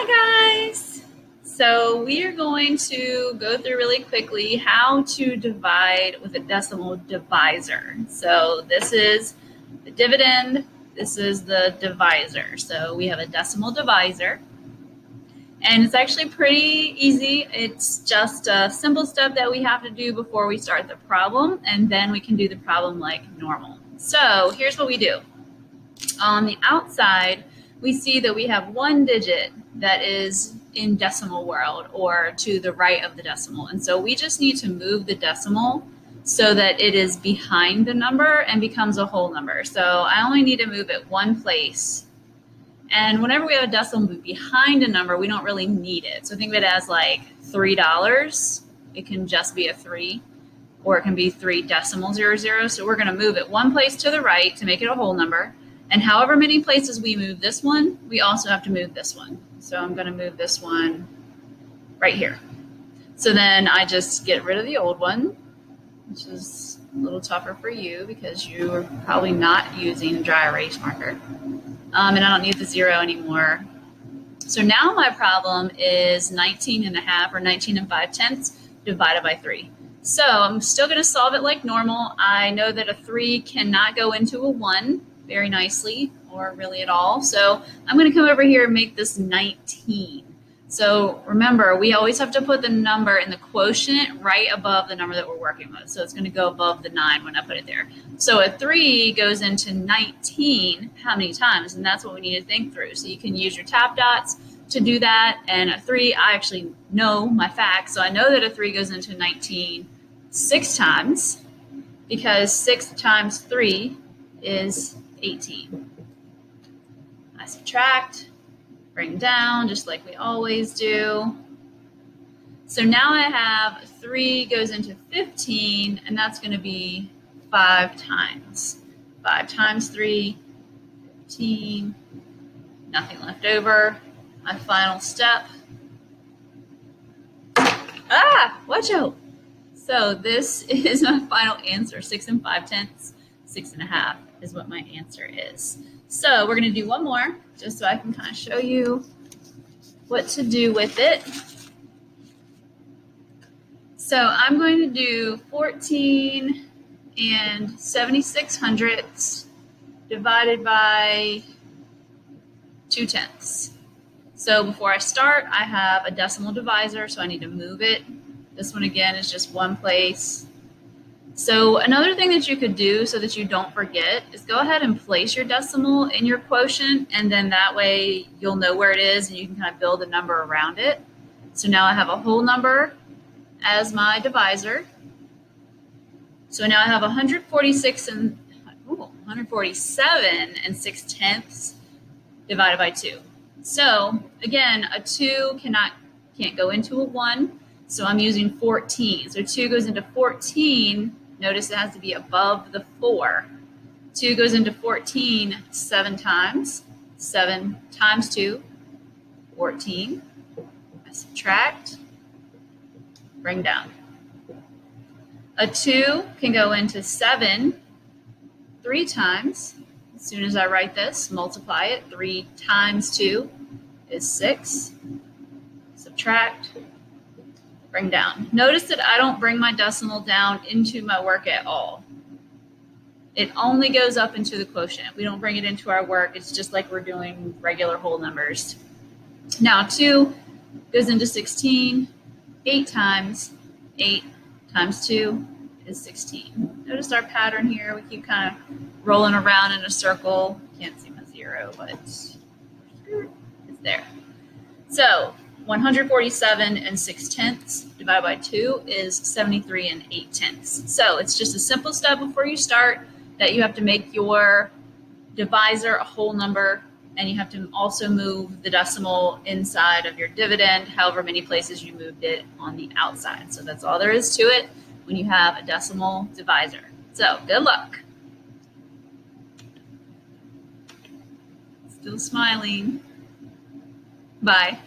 Hi guys! So we are going to go through really quickly how to divide with a decimal divisor. So this is the dividend, this is the divisor. So we have a decimal divisor and it's actually pretty easy. It's just a simple step that we have to do before we start the problem, and then we can do the problem like normal. So here's what we do. On the outside, we see that we have one digit that is in decimal world or to the right of the decimal. And so we just need to move the decimal so that it is behind the number and becomes a whole number. So I only need to move it one place. And whenever we have a decimal move behind a number, we don't really need it. So think of it as like $3. It can just be a 3, or it can be 3.00. So we're going to move it one place to the right to make it a whole number. And however many places we move this one, we also have to move this one. So I'm going to move this one right here. So then I just get rid of the old one, which is a little tougher for you because you are probably not using a dry erase marker. And I don't need the 0 anymore. So now my problem is 19.5 or 19.5 divided by 3. So I'm still going to solve it like normal. I know that a 3 cannot go into a 1 very nicely or really at all. So I'm going to come over here and make this 19. So remember, we always have to put the number in the quotient right above the number that we're working with. So it's going to go above the 9 when I put it there. So a 3 goes into 19 how many times? And that's what we need to think through. So you can use your tap dots to do that. And a 3, I actually know my facts. So I know that a 3 goes into 19 6 times, because 6 times 3 is 18. I subtract, bring down, just like we always do. So now I have 3 goes into 15, and that's going to be 5 times. 5 times 3, 15, nothing left over. My final step. Watch out. So this is my final answer, 6.5, 6.5 is what my answer is. So we're going to do one more just so I can kind of show you what to do with it. So I'm going to do 14 and 76 hundredths divided by 2/10. So before I start, I have a decimal divisor, so I need to move it. This one again is just one place. So another thing that you could do so that you don't forget is go ahead and place your decimal in your quotient, and then that way you'll know where it is and you can kind of build a number around it. So now I have a whole number as my divisor. So now I have 147 and 6/10 divided by 2. So again, a 2 can't go into a 1. So I'm using 14. So 2 goes into 14. Notice it has to be above the 4. 2 goes into 14 7 times. 7 times 2, 14. I subtract, bring down. A 2 can go into 7 3 times. As soon as I write this, multiply it. 3 times 2 is 6. Subtract, bring down. Notice that I don't bring my decimal down into my work at all. It only goes up into the quotient. We don't bring it into our work. It's just like we're doing regular whole numbers. Now 2 goes into 16, 8 times. 8 times 2 is 16. Notice our pattern here. We keep kind of rolling around in a circle. Can't see my 0, but it's there. So 147 and 6/10 divided by 2 is 73 and 8/10. So it's just a simple step before you start that you have to make your divisor a whole number, and you have to also move the decimal inside of your dividend, however many places you moved it on the outside. So that's all there is to it when you have a decimal divisor. So good luck. Still smiling. Bye.